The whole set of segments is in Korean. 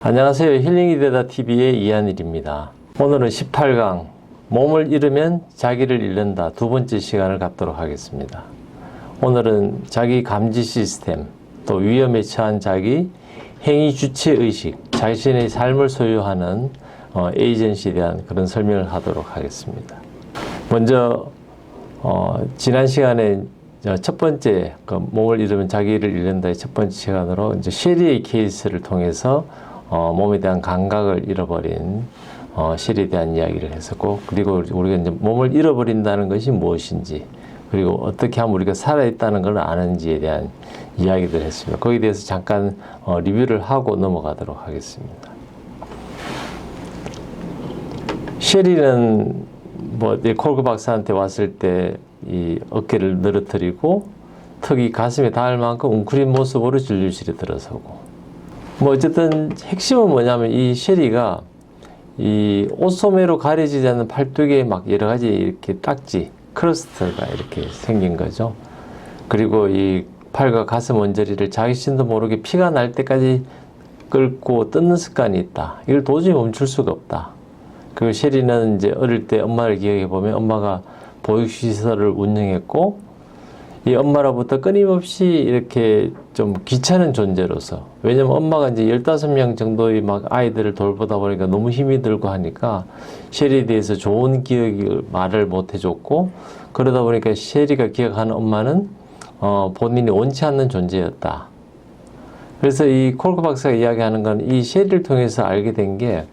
안녕하세요. 힐링이 되다 TV의 이한일입니다. 오늘은 18강 몸을 잃으면 자기를 잃는다 두 번째 시간을 갖도록 하겠습니다. 오늘은 자기 감지 시스템, 또 위험에 처한 자기 행위 주체 의식, 자신의 삶을 소유하는 에이전시에 대한 그런 설명을 하도록 하겠습니다. 먼저 지난 시간에 첫 번째 몸을 잃으면 자기를 잃는다의 첫 번째 시간으로 이제 셰리의 케이스를 통해서 몸에 대한 감각을 잃어버린 셰리에 대한 이야기를 했었고, 그리고 우리가 이제 몸을 잃어버린다는 것이 무엇인지, 그리고 어떻게 하면 우리가 살아있다는 걸 아는지에 대한 이야기들을 했습니다. 거기에 대해서 잠깐 리뷰를 하고 넘어가도록 하겠습니다. 셰리는 콜크 박사한테 왔을 때 이 어깨를 늘어뜨리고 턱이 가슴에 닿을 만큼 웅크린 모습으로 진료실에 들어서고, 어쨌든 핵심은 뭐냐면 이 셰리가 이 옷소매로 가려지지 않는 팔뚝에 막 여러 가지 이렇게 딱지, 크러스트가 이렇게 생긴 거죠. 그리고 이 팔과 가슴 언저리를 자기 신도 모르게 피가 날 때까지 끓고 뜯는 습관이 있다. 이걸 도저히 멈출 수가 없다. 그리고 셰리는 이제 어릴 때 엄마를 기억해 보면 엄마가 보육시설을 운영했고, 이 엄마로부터 끊임없이 이렇게 좀 귀찮은 존재로서, 왜냐면 엄마가 이제 15명 정도의 막 아이들을 돌보다 보니까 너무 힘이 들고 하니까 셰리에 대해서 좋은 기억을 말을 못 해줬고, 그러다 보니까 셰리가 기억하는 엄마는 본인이 원치 않는 존재였다. 그래서 이 콜크 박사가 이야기하는 건 이 셰리를 통해서 알게 된 게,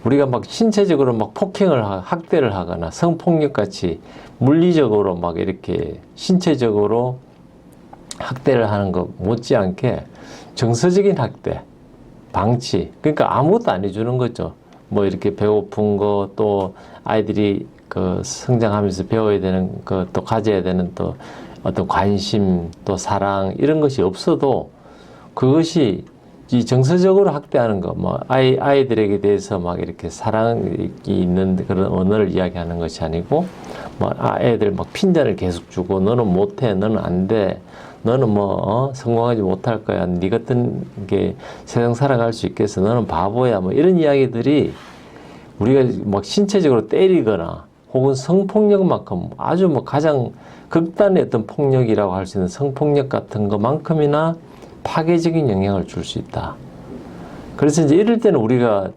우리가 막 신체적으로 막 폭행을 학대를 하거나 성폭력같이 물리적으로 막 이렇게 신체적으로 학대를 하는 것 못지않게 정서적인 학대, 방치, 그러니까 아무것도 안 해주는 거죠. 이렇게 배고픈 거, 또 아이들이 성장하면서 배워야 되는 거, 또 가져야 되는 또 어떤 관심, 또 사랑, 이런 것이 없어도 그것이 이 정서적으로 학대하는 거, 아이들에게 대해서 막 이렇게 사랑이 있는 그런 언어를 이야기하는 것이 아니고, 애들 막 핀잔을 계속 주고, 너는 못해, 너는 안 돼, 너는 성공하지 못할 거야, 네 같은 게 세상 살아갈 수 있겠어, 너는 바보야, 이런 이야기들이 우리가 막 신체적으로 때리거나, 혹은 성폭력만큼 아주 가장 극단의 어떤 폭력이라고 할 수 있는 성폭력 같은 것만큼이나 파괴적인 영향을 줄 수 있다. 그래서 이제 이럴 때는 우리가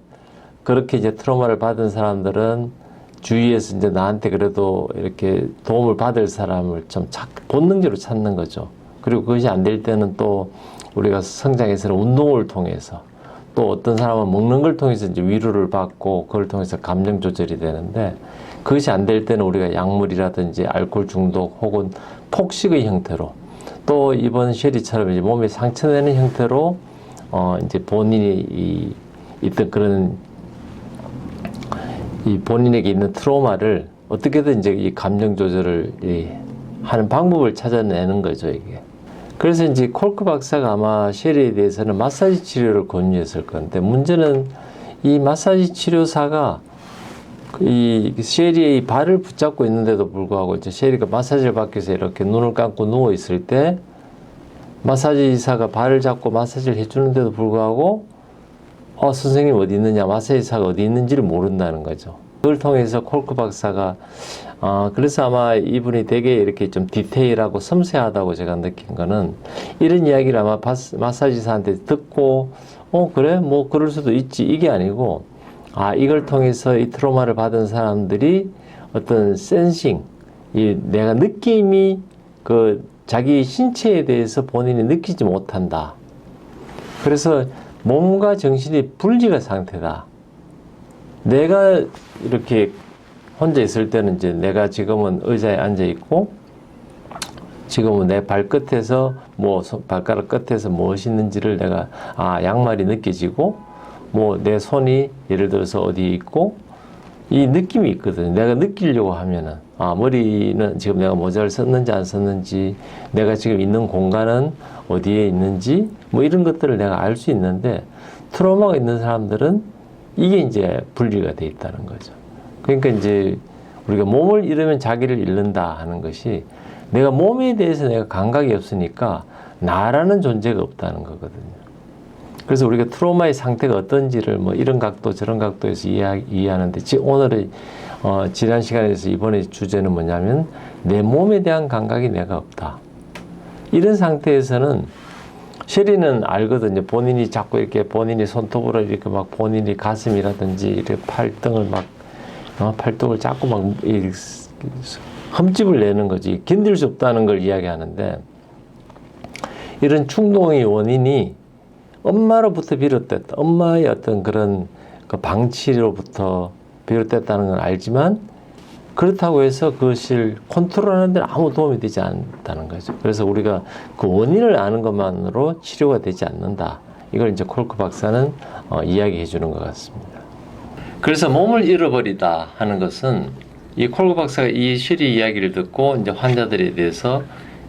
그렇게 이제 트라우마를 받은 사람들은 주위에서 이제 나한테 그래도 이렇게 도움을 받을 사람을 좀 본능적으로 찾는 거죠. 그리고 그것이 안 될 때는 또 우리가 성장에서는 운동을 통해서, 또 어떤 사람은 먹는 걸 통해서 이제 위로를 받고 그걸 통해서 감정 조절이 되는데, 그것이 안 될 때는 우리가 약물이라든지 알코올 중독 혹은 폭식의 형태로, 또 이번 셰리처럼 이제 몸에 상처내는 형태로 이제 본인이 있던 그런 이 본인에게 있는 트라우마를 어떻게든 이제 이 감정 조절을 하는 방법을 찾아내는 거죠, 이게. 그래서 이제 콜크 박사가 아마 셰리에 대해서는 마사지 치료를 권유했을 건데, 문제는 이 마사지 치료사가 이 셰리의 발을 붙잡고 있는데도 불구하고, 이제 셰리가 마사지를 받기 위해서 이렇게 눈을 감고 누워 있을 때 마사지사가 발을 잡고 마사지를 해주는데도 불구하고 선생님 어디 있느냐, 마사지사가 어디 있는지를 모른다는 거죠. 그걸 통해서 콜크 박사가 그래서 아마 이분이 되게 이렇게 좀 디테일하고 섬세하다고 제가 느낀 거는, 이런 이야기를 아마 마사지사한테 듣고 그래? 그럴 수도 있지, 이게 아니고, 이걸 통해서 이 트라우마를 받은 사람들이 어떤 센싱, 내가 느낌이 자기 신체에 대해서 본인이 느끼지 못한다. 그래서 몸과 정신이 분리가 상태다. 내가 이렇게 혼자 있을 때는 이제 내가 지금은 의자에 앉아 있고, 지금은 내 발끝에서 발가락 끝에서 무엇이 있는지를 내가 양말이 느껴지고, 내 손이 예를 들어서 어디 있고, 이 느낌이 있거든요. 내가 느끼려고 하면은 머리는 지금 내가 모자를 썼는지 안 썼는지, 내가 지금 있는 공간은 어디에 있는지, 이런 것들을 내가 알 수 있는데, 트라우마가 있는 사람들은 이게 이제 분리가 돼 있다는 거죠. 그러니까 이제 우리가 몸을 잃으면 자기를 잃는다 하는 것이, 내가 몸에 대해서 내가 감각이 없으니까 나라는 존재가 없다는 거거든요. 그래서 우리가 트라우마의 상태가 어떤지를 뭐 이런 각도 저런 각도에서 이해하는데 지금 오늘의 지난 시간에서 이번에 주제는 뭐냐면 내 몸에 대한 감각이 내가 없다. 이런 상태에서는 셰리는 알거든요. 본인이 자꾸 이렇게 본인이 손톱으로 이렇게 막 본인이 가슴이라든지 이렇게 팔등을 막 팔뚝을 자꾸 막 흠집을 내는 거지. 견딜 수 없다는 걸 이야기하는데 이런 충동의 원인이 엄마로부터 비롯됐다. 엄마의 어떤 그런 그 방치로부터 비롯됐다는 건 알지만 그렇다고 해서 그것을 컨트롤하는 데는 아무 도움이 되지 않다는 거죠. 그래서 우리가 그 원인을 아는 것만으로 치료가 되지 않는다. 이걸 이제 콜크 박사는 이야기해 주는 것 같습니다. 그래서 몸을 잃어버리다 하는 것은 이 콜크 박사가 이 셰리 이야기를 듣고 이제 환자들에 대해서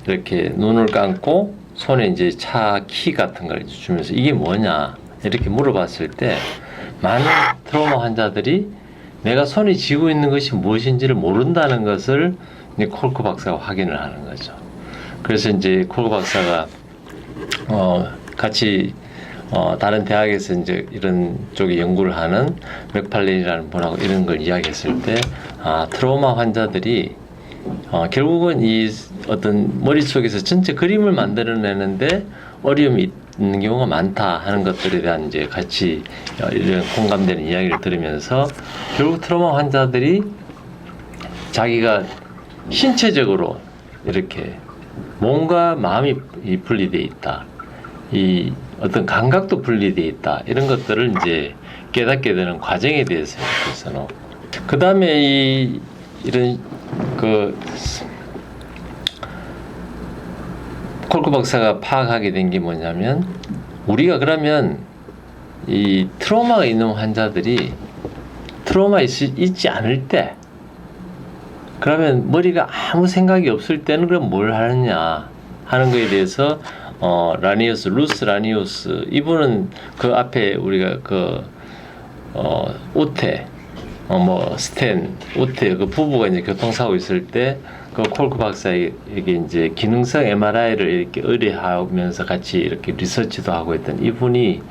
이렇게 눈을 감고 손에 이제 차 키 같은 걸 주면서 이게 뭐냐 이렇게 물어봤을 때 많은 트라우마 환자들이 내가 손이 쥐고 있는 것이 무엇인지를 모른다는 것을 이제 콜크 박사가 확인을 하는 거죠. 그래서 이제 콜크 박사가 같이 다른 대학에서 이제 이런 쪽에 연구를 하는 맥팔렌이라는 분하고 이런 걸 이야기했을 때 트라우마 환자들이 결국은 이 어떤 머릿속에서 전체 그림을 만들어내는데 어려움이 있는 경우가 많다 하는 것들에 대한 이제 같이 이런 공감되는 이야기를 들으면서 결국 트라우마 환자들이 자기가 신체적으로 이렇게 몸과 마음이 분리되어 있다. 이 어떤 감각도 분리되어 있다. 이런 것들을 이제 깨닫게 되는 과정에 대해서 그래서 그 다음에 이런 콜크 박사가 파악하게 된 게 뭐냐면 우리가 그러면 이 트라우마가 있는 환자들이 트라우마 있지 않을 때 그러면 머리가 아무 생각이 없을 때는 그럼 뭘 하느냐 하는 거에 대해서 루스 라니우스 이분은 그 앞에 우리가 우테 스탠 우테 그 부부가 이제 교통사고 있을 때 그 콜크 박사에게 이제 기능성 MRI를 이렇게 의뢰하면서 같이 이렇게 리서치도 하고 있던 이분이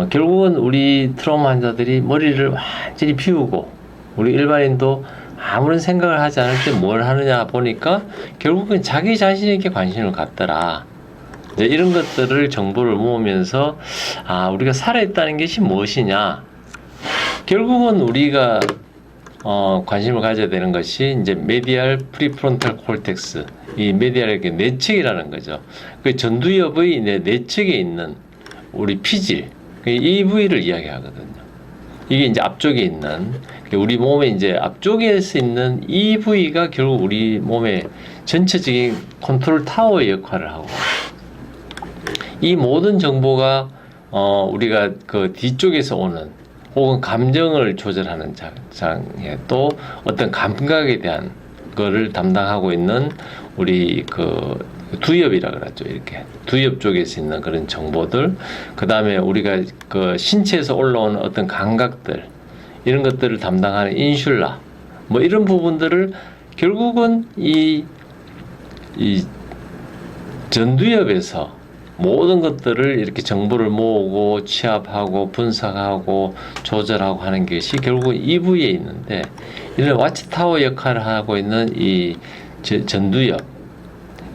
결국은 우리 트라우마 환자들이 머리를 완전히 비우고 우리 일반인도 아무런 생각을 하지 않을 때 뭘 하느냐 보니까 결국은 자기 자신에게 관심을 갖더라. 이제 이런 것들을 정보를 모으면서 우리가 살아있다는 것이 무엇이냐. 결국은 우리가 관심을 가져야 되는 것이 이제 메디알 프리프론탈 콜텍스, 이 메디알의 내측이라는 거죠. 그 전두엽의 내측에 있는 우리 피질, 이 부위를 이야기하거든요. 이게 이제 앞쪽에 있는 우리 몸에 이제 앞쪽에 있는 이 부위가 결국 우리 몸의 전체적인 컨트롤 타워의 역할을 하고 이 모든 정보가 우리가 그 뒤쪽에서 오는 혹은 감정을 조절하는 장에 또 어떤 감각에 대한 거를 담당하고 있는 우리 그 두엽이라 그러죠. 이렇게 두엽 쪽에서 있는 그런 정보들, 그 다음에 우리가 그 신체에서 올라오는 어떤 감각들 이런 것들을 담당하는 인슐라 뭐 이런 부분들을 결국은 이 전두엽에서 모든 것들을 이렇게 정보를 모으고 취합하고 분석하고 조절하고 하는 것이 결국은 이 부위에 있는데 이런 와치타워 역할을 하고 있는 이 전두엽,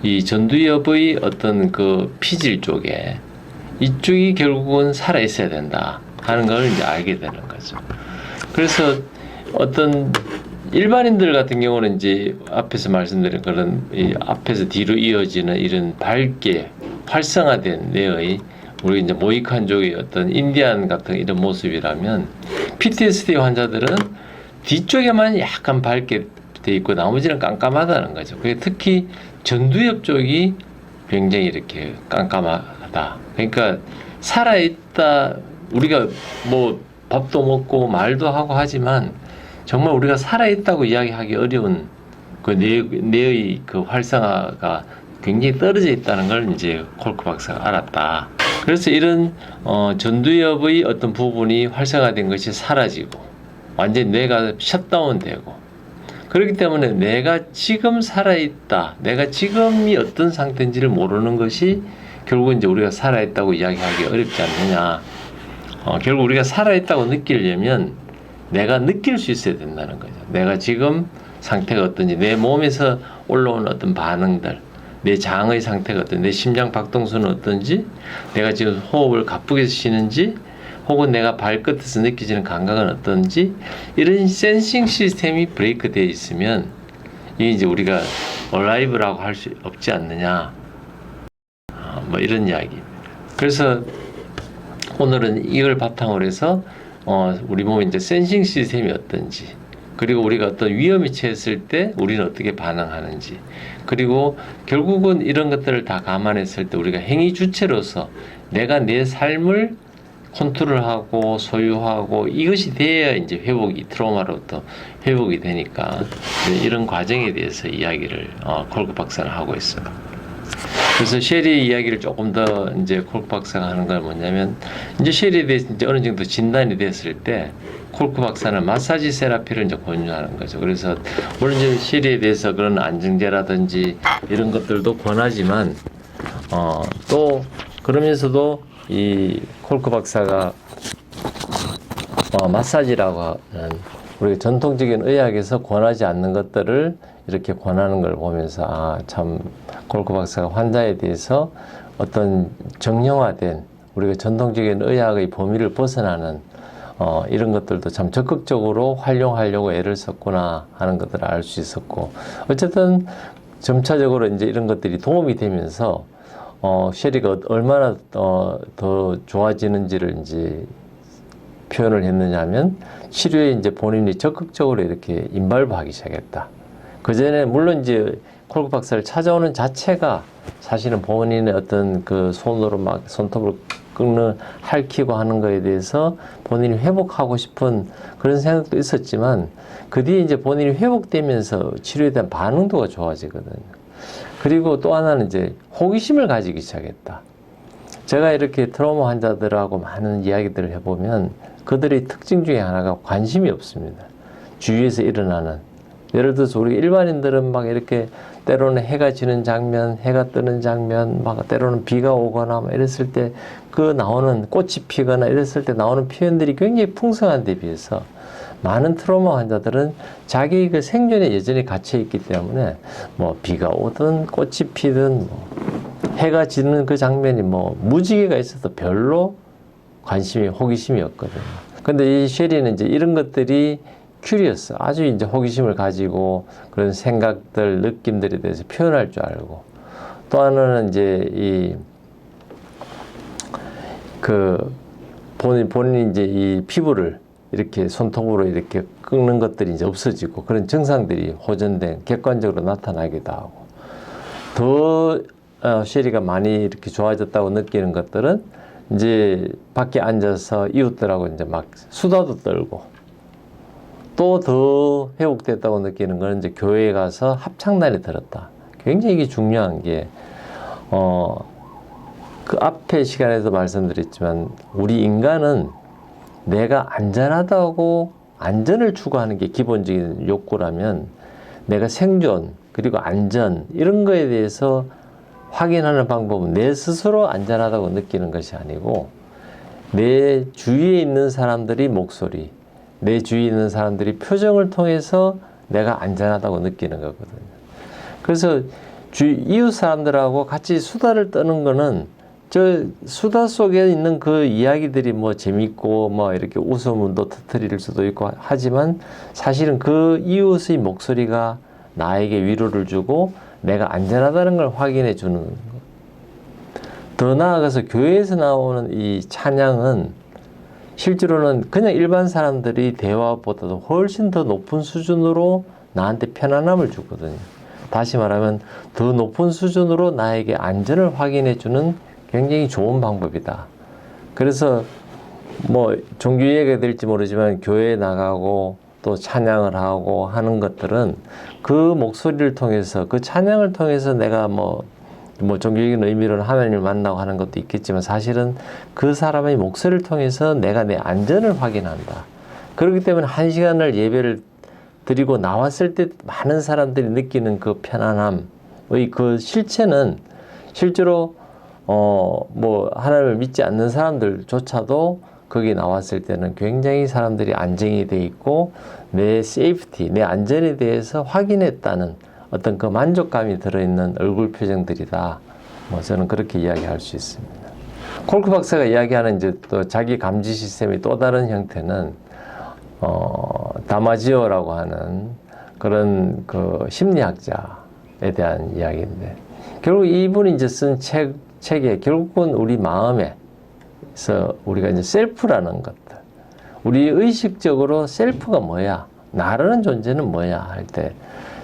이 전두엽의 어떤 그 피질 쪽에 이쪽이 결국은 살아 있어야 된다 하는 걸 이제 알게 되는 거죠. 그래서 어떤 일반인들 같은 경우는 이제 앞에서 말씀드린 그런 이 앞에서 뒤로 이어지는 이런 밝게 활성화된 뇌의 우리 이제 모이칸족의 어떤 인디안 같은 이런 모습이라면 PTSD 환자들은 뒤쪽에만 약간 밝게 돼 있고 나머지는 깜깜하다는 거죠. 특히 전두엽 쪽이 굉장히 이렇게 깜깜하다. 그러니까 살아있다. 우리가 뭐 밥도 먹고 말도 하고 하지만 정말 우리가 살아있다고 이야기하기 어려운 그 뇌의 그 활성화가 굉장히 떨어져 있다는 걸 이제 콜크 박사가 알았다. 그래서 이런 전두엽의 어떤 부분이 활성화된 것이 사라지고 완전히 뇌가 셧다운되고 그렇기 때문에 내가 지금 살아있다, 내가 지금이 어떤 상태인지를 모르는 것이 결국 이제 우리가 살아있다고 이야기하기 어렵지 않느냐. 결국 우리가 살아있다고 느끼려면 내가 느낄 수 있어야 된다는 거죠. 내가 지금 상태가 어떤지, 내 몸에서 올라오는 어떤 반응들, 내 장의 상태가 어떤지, 내 심장 박동수는 어떤지, 내가 지금 호흡을 가쁘게 쉬는지, 혹은 내가 발끝에서 느껴지는 감각은 어떤지, 이런 센싱 시스템이 브레이크 되어 있으면 이게 이제 우리가 얼라이브라고 할 수 없지 않느냐, 뭐 이런 이야기. 그래서 오늘은 이걸 바탕으로 해서 우리 몸의 이제 센싱 시스템이 어떤지, 그리고 우리가 어떤 위험에 처했을 때 우리는 어떻게 반응하는지, 그리고 결국은 이런 것들을 다 감안했을 때 우리가 행위 주체로서 내가 내 삶을 컨트롤하고 소유하고 이것이 돼야 이제 회복이, 트라우마로부터 회복이 되니까 이런 과정에 대해서 이야기를 콜크 박사는 하고 있어요. 그래서 셰리의 이야기를 조금 더 이제 콜크 박사가 하는 건 뭐냐면, 이제 셰리에 대해서 이제 어느 정도 진단이 됐을 때 콜크 박사는 마사지 세라피를 이제 권유하는 거죠. 그래서 물론 이제 셰리에 대해서 그런 안정제라든지 이런 것들도 권하지만 또 그러면서도 이 콜크 박사가 마사지라고 하는 우리 전통적인 의학에서 권하지 않는 것들을 이렇게 권하는 걸 보면서 참 콜크 박사가 환자에 대해서 어떤 정형화된 우리가 전통적인 의학의 범위를 벗어나는 이런 것들도 참 적극적으로 활용하려고 애를 썼구나 하는 것들을 알 수 있었고, 어쨌든 점차적으로 이제 이런 것들이 도움이 되면서 셰리가 얼마나 더 좋아지는지를 이제 표현을 했느냐면, 치료에 이제 본인이 적극적으로 이렇게 인발부하기 시작했다. 그 전에 물론 이제 콜크 박사를 찾아오는 자체가 사실은 본인의 어떤 그 손으로 막 손톱을 긁는 핥히고 하는 거에 대해서 본인이 회복하고 싶은 그런 생각도 있었지만, 그 뒤에 이제 본인이 회복되면서 치료에 대한 반응도가 좋아지거든요. 그리고 또 하나는 이제 호기심을 가지기 시작했다. 제가 이렇게 트라우마 환자들하고 많은 이야기들을 해보면 그들의 특징 중에 하나가 관심이 없습니다. 주위에서 일어나는. 예를 들어서 우리 일반인들은 막 이렇게 때로는 해가 지는 장면, 해가 뜨는 장면, 막 때로는 비가 오거나 막 이랬을 때 그 나오는 꽃이 피거나 이랬을 때 나오는 표현들이 굉장히 풍성한 데 비해서 많은 트라우마 환자들은 자기 그 생존에 여전히 갇혀 있기 때문에 뭐 비가 오든 꽃이 피든 뭐 해가 지는 그 장면이 뭐 무지개가 있어도 별로 관심이, 호기심이 없거든요. 근데 이 셰리는 이제 이런 것들이 큐리어스, 아주 이제 호기심을 가지고 그런 생각들, 느낌들에 대해서 표현할 줄 알고, 또 하나는 이제 본인이 이제 이 피부를 이렇게 손톱으로 이렇게 긁는 것들이 이제 없어지고 그런 증상들이 호전된 객관적으로 나타나기도 하고, 더 셰리가 많이 이렇게 좋아졌다고 느끼는 것들은 이제 밖에 앉아서 이웃들하고 이제 막 수다도 떨고, 또 더 회복됐다고 느끼는 건 이제 교회에 가서 합창단에 들었다. 굉장히 이게 중요한 게, 그 앞에 시간에도 말씀드렸지만 우리 인간은 내가 안전하다고 안전을 추구하는 게 기본적인 욕구라면, 내가 생존 그리고 안전 이런 거에 대해서 확인하는 방법은 내 스스로 안전하다고 느끼는 것이 아니고 내 주위에 있는 사람들이 목소리, 내 주위에 있는 사람들이 표정을 통해서 내가 안전하다고 느끼는 거거든요. 그래서 이웃 사람들하고 같이 수다를 떠는 거는 저 수다 속에 있는 그 이야기들이 뭐 재밌고 뭐 이렇게 웃음도 터뜨릴 수도 있고 하지만, 사실은 그 이웃의 목소리가 나에게 위로를 주고 내가 안전하다는 걸 확인해 주는 것. 더 나아가서 교회에서 나오는 이 찬양은 실제로는 그냥 일반 사람들이 대화보다도 훨씬 더 높은 수준으로 나한테 편안함을 주거든요. 다시 말하면 더 높은 수준으로 나에게 안전을 확인해 주는 굉장히 좋은 방법이다. 그래서 뭐 종교 얘기가 될지 모르지만 교회에 나가고 또 찬양을 하고 하는 것들은 그 목소리를 통해서, 그 찬양을 통해서 내가 뭐 종교적인 의미로는 하나님을 만나고 하는 것도 있겠지만, 사실은 그 사람의 목소리를 통해서 내가 내 안전을 확인한다. 그렇기 때문에 한 시간을 예배를 드리고 나왔을 때 많은 사람들이 느끼는 그 편안함의 그 실체는 실제로 뭐 하나님을 믿지 않는 사람들조차도 거기 나왔을 때는 굉장히 사람들이 안정이 돼 있고 내 세이프티, 내 안전에 대해서 확인했다는 어떤 그 만족감이 들어있는 얼굴 표정들이다. 뭐 저는 그렇게 이야기할 수 있습니다. 콜크 박사가 이야기하는 이제 또 자기 감지 시스템의 또 다른 형태는 다마지오라고 하는 그런 그 심리학자에 대한 이야기인데, 결국 이분이 이제 쓴 책에 결국은 우리 마음에서 우리가 이제 셀프라는 것들, 우리 의식적으로 셀프가 뭐야, 나라는 존재는 뭐야 할 때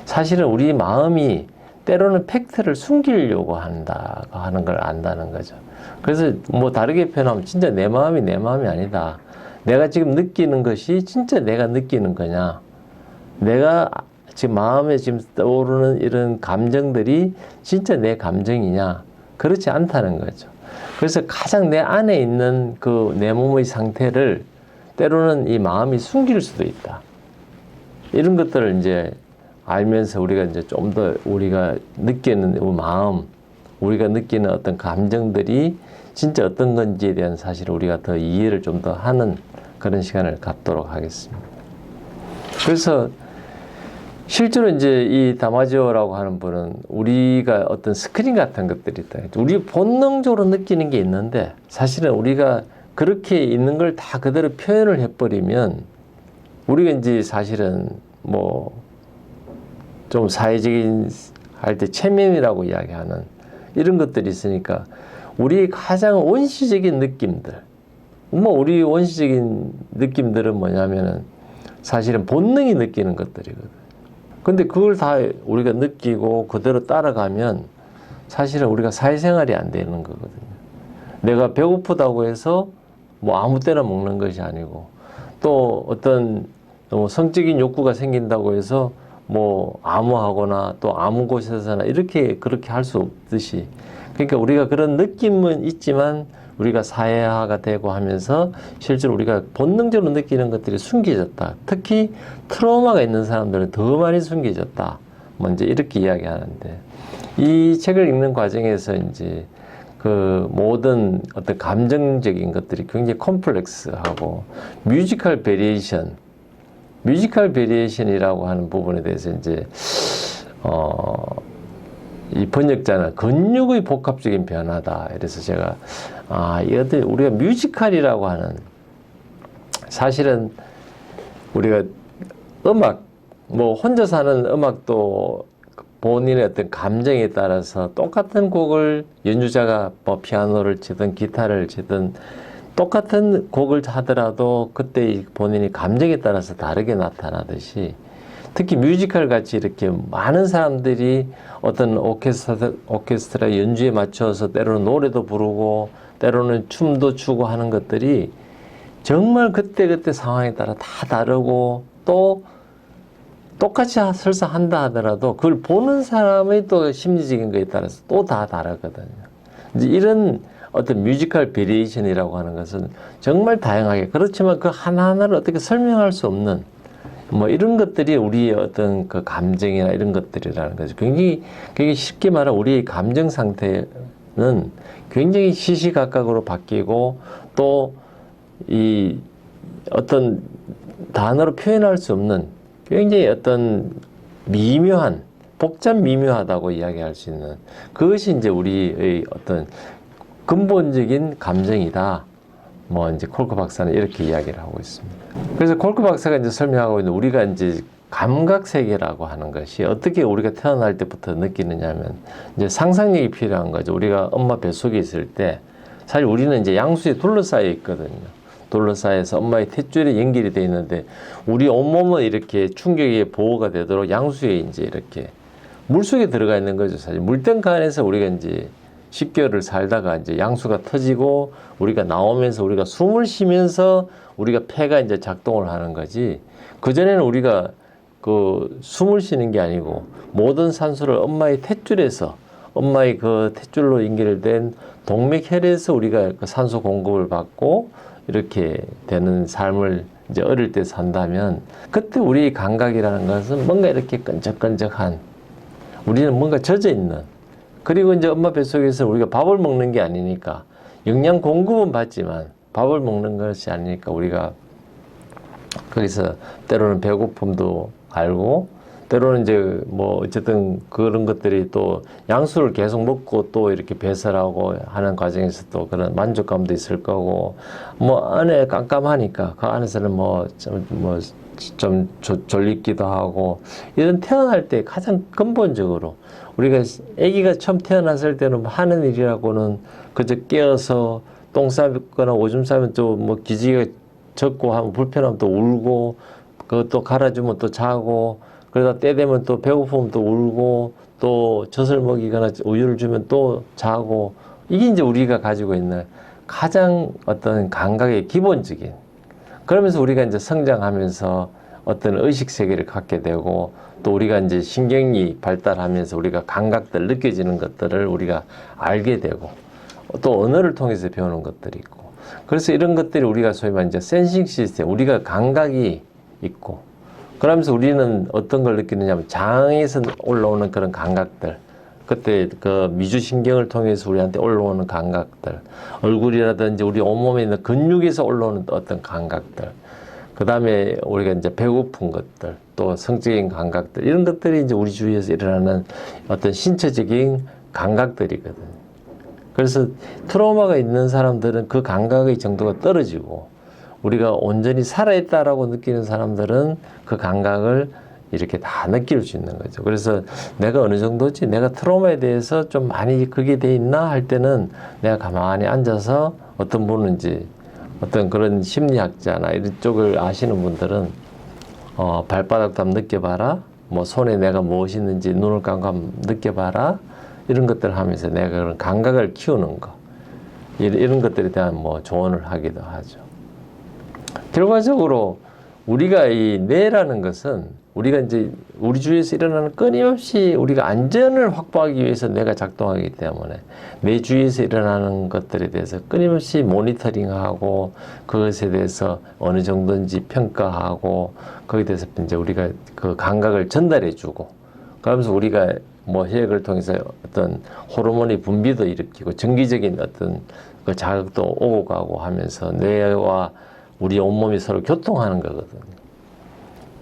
사실은 우리 마음이 때로는 팩트를 숨기려고 한다고 하는 걸 안다는 거죠. 그래서 뭐 다르게 표현하면 진짜 내 마음이 아니다. 내가 지금 느끼는 것이 진짜 내가 느끼는 거냐, 내가 지금 마음에 지금 떠오르는 이런 감정들이 진짜 내 감정이냐, 그렇지 않다는 거죠. 그래서 가장 내 안에 있는 그 내 몸의 상태를 때로는 이 마음이 숨길 수도 있다. 이런 것들을 이제 알면서 우리가 이제 좀 더 우리가 느끼는 마음, 우리가 느끼는 어떤 감정들이 진짜 어떤 건지에 대한 사실을 우리가 더 이해를 좀 더 하는 그런 시간을 갖도록 하겠습니다. 그래서 실제로 이제 이 다마지오라고 하는 분은 우리가 어떤 스크린 같은 것들이 있다. 우리 본능적으로 느끼는 게 있는데 사실은 우리가 그렇게 있는 걸 다 그대로 표현을 해버리면 우리가 이제 사실은 뭐 좀 사회적인 할 때 체면이라고 이야기하는 이런 것들이 있으니까 우리의 가장 원시적인 느낌들, 뭐 우리 원시적인 느낌들은 뭐냐면은 사실은 본능이 느끼는 것들이거든. 근데 그걸 다 우리가 느끼고 그대로 따라가면 사실은 우리가 사회생활이 안 되는 거거든요. 내가 배고프다고 해서 뭐 아무 때나 먹는 것이 아니고, 또 어떤 성적인 욕구가 생긴다고 해서 뭐 아무하거나 또 아무 곳에서나 이렇게 그렇게 할 수 없듯이, 그러니까 우리가 그런 느낌은 있지만 우리가 사회화가 되고 하면서 실제로 우리가 본능적으로 느끼는 것들이 숨겨졌다. 특히 트라우마가 있는 사람들은 더 많이 숨겨졌다. 먼저 이렇게 이야기하는데, 이 책을 읽는 과정에서 이제 그 모든 어떤 감정적인 것들이 굉장히 컴플렉스하고 뮤지컬 베리에이션이라고 하는 부분에 대해서 이제 이 번역자는 근육의 복합적인 변화다. 이래서 제가 이것들 우리가 뮤지컬이라고 하는, 사실은 우리가 음악, 뭐 혼자서 하는 음악도 본인의 어떤 감정에 따라서 똑같은 곡을 연주자가 뭐 피아노를 치든 기타를 치든 똑같은 곡을 하더라도 그때 본인이 감정에 따라서 다르게 나타나듯이, 특히 뮤지컬 같이 이렇게 많은 사람들이 어떤 오케스트라 연주에 맞춰서 때로는 노래도 부르고 때로는 춤도 추고 하는 것들이 정말 그때그때 상황에 따라 다 다르고, 또 똑같이 설사 한다 하더라도 그걸 보는 사람의 또 심리적인 거에 따라서 또 다 다르거든요. 이제 이런 어떤 뮤지컬 베리에이션이라고 하는 것은 정말 다양하게, 그렇지만 그 하나하나를 어떻게 설명할 수 없는 뭐 이런 것들이 우리의 어떤 그 감정이나 이런 것들이라는 거죠. 굉장히 쉽게 말하면 우리의 감정 상태는 굉장히 시시각각으로 바뀌고, 또 이 어떤 단어로 표현할 수 없는 굉장히 어떤 미묘한, 복잡 미묘하다고 이야기할 수 있는 그것이 이제 우리의 어떤 근본적인 감정이다. 뭐 이제 콜크 박사는 이렇게 이야기를 하고 있습니다. 그래서 콜크 박사가 이제 설명하고 있는 우리가 이제 감각 세계라고 하는 것이 어떻게 우리가 태어날 때부터 느끼느냐면 이제 상상력이 필요한 거죠. 우리가 엄마 뱃속에 있을 때 사실 우리는 이제 양수에 둘러싸여 있거든요. 둘러싸여서 엄마의 탯줄에 연결이 되어 있는데 우리 온몸은 이렇게 충격에 보호가 되도록 양수에 이제 이렇게 물속에 들어가 있는 거죠. 사실 물탱크 안에서 우리가 이제 10개월을 살다가 이제 양수가 터지고 우리가 나오면서 우리가 숨을 쉬면서 우리가 폐가 이제 작동을 하는 거지, 그전에는 우리가 그 숨을 쉬는 게 아니고 모든 산소를 엄마의 탯줄에서, 엄마의 그 탯줄로 연결된 동맥혈에서 우리가 그 산소 공급을 받고 이렇게 되는 삶을 이제 어릴 때 산다면, 그때 우리의 감각이라는 것은 뭔가 이렇게 끈적끈적한, 우리는 뭔가 젖어 있는 그리고 이제 엄마 뱃속에서 우리가 밥을 먹는 게 아니니까 영양 공급은 받지만 밥을 먹는 것이 아니니까 우리가 거기서 때로는 배고픔도 알고 때로는 이제 뭐 어쨌든 그런 것들이 또 양수를 계속 먹고 또 이렇게 배설하고 하는 과정에서 또 그런 만족감도 있을 거고 뭐 안에 깜깜하니까 그 안에서는 좀 졸리기도 하고 이런 태어날 때 가장 근본적으로 우리가 아기가 처음 태어났을 때는 하는 일이라고는 그저 깨어서 똥 싸거나 오줌 싸면 또 뭐 기지개가 젖고 하면 불편하면 또 울고 그것도 갈아주면 또 자고 그러다 때 되면 또 배고프면 또 울고 또 젖을 먹이거나 우유를 주면 또 자고 이게 이제 우리가 가지고 있는 가장 어떤 감각의 기본적인 그러면서 우리가 이제 성장하면서 어떤 의식 세계를 갖게 되고 또 우리가 이제 신경이 발달하면서 우리가 감각들 느껴지는 것들을 우리가 알게 되고 또 언어를 통해서 배우는 것들이 있고 그래서 이런 것들이 우리가 소위 말하는 이제 센싱 시스템 우리가 감각이 있고 그러면서 우리는 어떤 걸 느끼느냐면 장에서 올라오는 그런 감각들 그때 그 미주신경을 통해서 우리한테 올라오는 감각들 얼굴이라든지 우리 온몸에 있는 근육에서 올라오는 어떤 감각들 그 다음에 우리가 이제 배고픈 것들 또 성적인 감각들 이런 것들이 이제 우리 주위에서 일어나는 어떤 신체적인 감각들이거든요. 그래서 트라우마가 있는 사람들은 그 감각의 정도가 떨어지고 우리가 온전히 살아있다라고 느끼는 사람들은 그 감각을 이렇게 다 느낄 수 있는 거죠. 그래서 내가 어느 정도지 내가 트라우마에 대해서 좀 많이 그게 돼 있나 할 때는 내가 가만히 앉아서 어떤 분은 이제 어떤 그런 심리학자나 이런 쪽을 아시는 분들은 발바닥도 한번 느껴봐라 뭐 손에 내가 무엇이 있는지 눈을 감고 한번 느껴봐라 이런 것들을 하면서 내가 그런 감각을 키우는 거 이런 것들에 대한 뭐 조언을 하기도 하죠. 결과적으로 우리가 이 뇌라는 것은 우리가 이제 우리 주위에서 일어나는 끊임없이 우리가 안전을 확보하기 위해서 뇌가 작동하기 때문에 뇌 주위에서 일어나는 것들에 대해서 끊임없이 모니터링하고 그것에 대해서 어느 정도인지 평가하고 거기에 대해서 이제 우리가 그 감각을 전달해주고 그러면서 우리가 뭐 혈액을 통해서 어떤 호르몬의 분비도 일으키고 정기적인 어떤 그 자극도 오고 가고 하면서 뇌와 우리 온몸이 서로 교통하는 거거든요.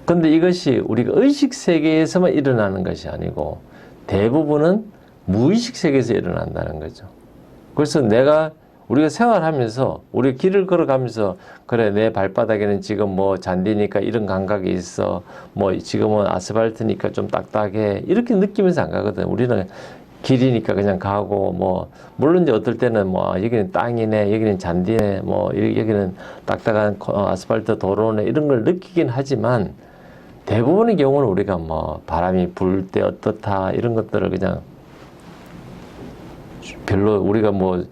근데 이것이 우리가 의식 세계에서만 일어나는 것이 아니고 대부분은 무의식 세계에서 일어난다는 거죠. 그래서 우리가 생활하면서 우리 길을 걸어가면서 그래 내 발바닥에는 지금 뭐 잔디니까 이런 감각이 있어 뭐 지금은 아스팔트니까 좀 딱딱해 이렇게 느끼면서 안 가거든. 우리는 길이니까 그냥 가고 뭐 물론 이제 어떨 때는 뭐 여기는 땅이네 여기는 잔디네 뭐 여기는 딱딱한 아스팔트 도로네 이런 걸 느끼긴 하지만 대부분의 경우는 우리가 뭐 바람이 불 때 어떻다 이런 것들을 그냥 별로 우리가 뭐